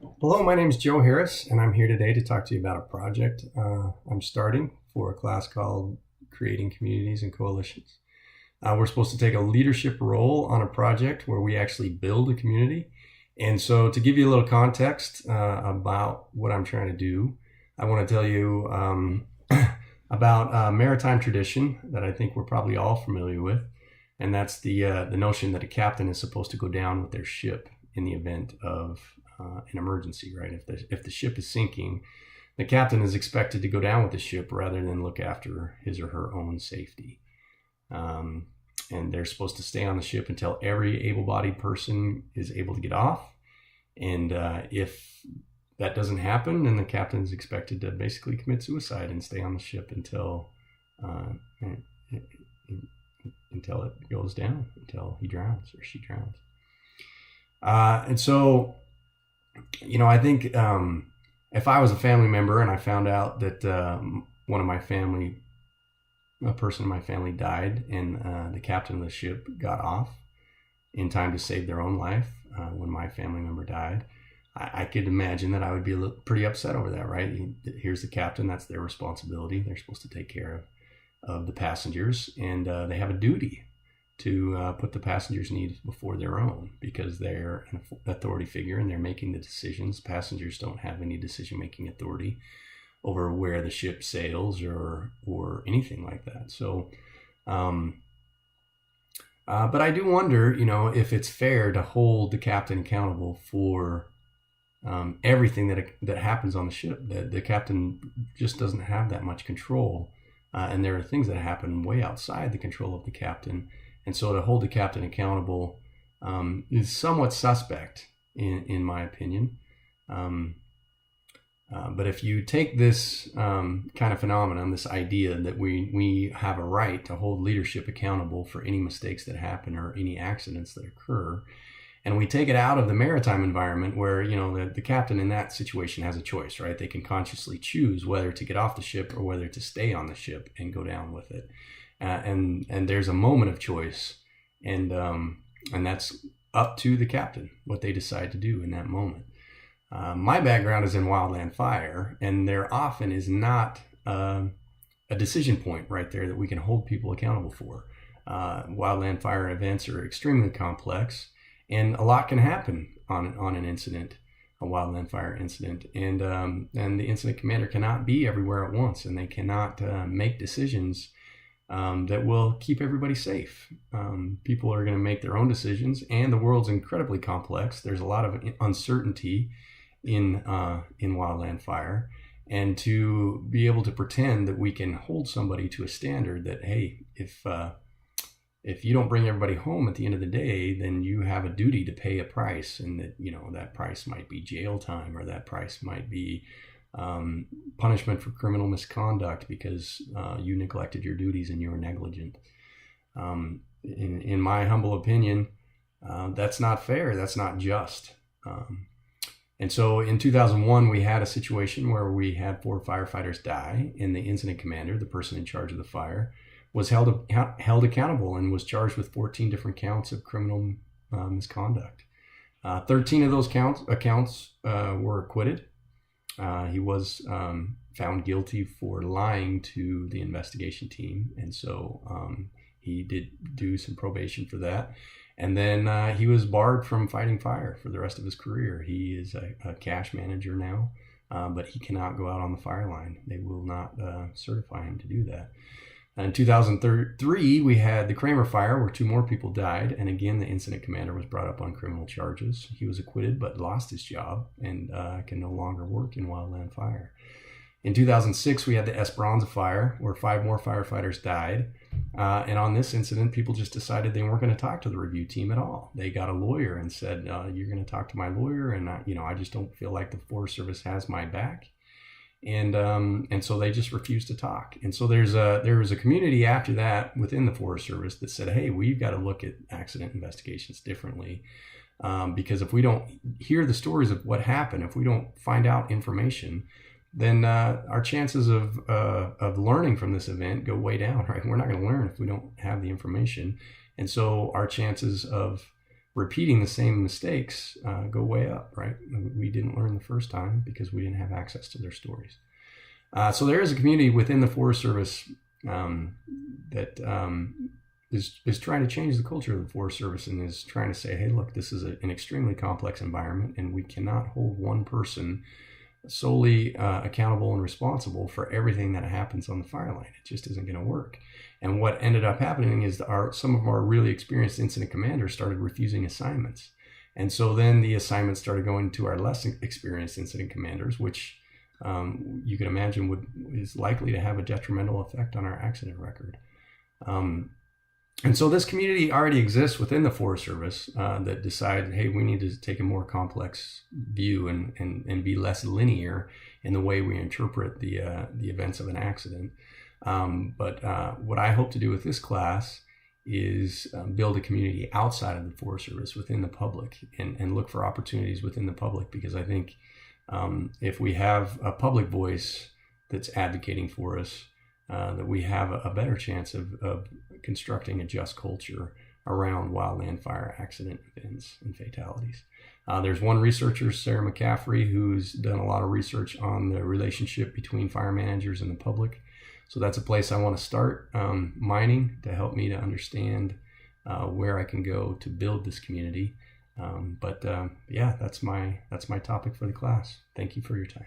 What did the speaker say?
Hello, my name is Joe Harris, and I'm here today to talk to you about a project I'm starting for a class called Creating Communities and Coalitions. We're supposed to take a leadership role on a project where we actually build a community. And so, to give you a little context about what I'm trying to do, I want to tell you about a maritime tradition that I think we're probably all familiar with, and that's the notion that a captain is supposed to go down with their ship in the event of an emergency, right? If the ship is sinking, the captain is expected to go down with the ship rather than look after his or her own safety. And they're supposed to stay on the ship until every able-bodied person is able to get off. And if that doesn't happen, then the captain is expected to basically commit suicide and stay on the ship until it goes down, until he drowns or she drowns. And so, I think if I was a family member and I found out that a person in my family died, and the captain of the ship got off in time to save their own life when my family member died, I could imagine that I would be pretty upset over that, right? Here's the captain, that's their responsibility. They're supposed to take care of the passengers, and they have a duty to put the passengers' needs before their own, because they're an authority figure and they're making the decisions. Passengers don't have any decision-making authority over where the ship sails or anything like that. So, but I do wonder, if it's fair to hold the captain accountable for everything that happens on the ship. The captain just doesn't have that much control, and there are things that happen way outside the control of the captain. And so to hold the captain accountable is somewhat suspect, in my opinion. But if you take this kind of phenomenon, this idea that we have a right to hold leadership accountable for any mistakes that happen or any accidents that occur, and we take it out of the maritime environment where, the captain in that situation has a choice, right? They can consciously choose whether to get off the ship or whether to stay on the ship and go down with it. And there's a moment of choice, and that's up to the captain what they decide to do in that moment. My background is in wildland fire, and there often is not a decision point right there that we can hold people accountable for. Wildland fire events are extremely complex, and a lot can happen on an incident, a wildland fire incident, and the incident commander cannot be everywhere at once, and they cannot make decisions that will keep everybody safe. People are going to make their own decisions, and the world's incredibly complex. There's a lot of uncertainty in wildland fire, and to be able to pretend that we can hold somebody to a standard that, hey, if you don't bring everybody home at the end of the day, then you have a duty to pay a price, and that that price might be jail time, or that price might be punishment for criminal misconduct because you neglected your duties and you were negligent. In my humble opinion, that's not fair. That's not just. And so in 2001, we had a situation where we had 4 firefighters die, and the incident commander, the person in charge of the fire, was held accountable and was charged with 14 different counts of criminal misconduct. 13 of those accounts were acquitted. He was found guilty for lying to the investigation team, and so he did do some probation for that. And then he was barred from fighting fire for the rest of his career. He is a cash manager now, but he cannot go out on the fire line. They will not certify him to do that. In 2003, we had the Kramer fire, where 2 more people died. And again, the incident commander was brought up on criminal charges. He was acquitted, but lost his job and can no longer work in wildland fire. In 2006, we had the Esperanza fire, where 5 more firefighters died. And on this incident, people just decided they weren't going to talk to the review team at all. They got a lawyer and said, you're going to talk to my lawyer, and I just don't feel like the Forest Service has my back. And so they just refused to talk. And so there was a community after that within the Forest Service that said, hey, we've got to look at accident investigations differently, because if we don't hear the stories of what happened, if we don't find out information, then our chances of learning from this event go way down, right? We're not going to learn if we don't have the information. And so our chances of repeating the same mistakes go way up, right? We didn't learn the first time because we didn't have access to their stories. So there is a community within the Forest Service that is trying to change the culture of the Forest Service and is trying to say, hey, look, this is an extremely complex environment, and we cannot hold one person solely accountable and responsible for everything that happens on the fire line. It just isn't going to work. And what ended up happening is some of our really experienced incident commanders started refusing assignments. And so then the assignments started going to our less experienced incident commanders, which you can imagine is likely to have a detrimental effect on our accident record. And so this community already exists within the Forest Service that decided, hey, we need to take a more complex view and be less linear in the way we interpret the events of an accident. But what I hope to do with this class is build a community outside of the Forest Service within the public and look for opportunities within the public, because I think if we have a public voice that's advocating for us, that we have a better chance of constructing a just culture around wildland fire accident events and fatalities. There's one researcher, Sarah McCaffrey, who's done a lot of research on the relationship between fire managers and the public. So that's a place I want to start mining to help me to understand where I can go to build this community. Yeah, that's my topic for the class. Thank you for your time.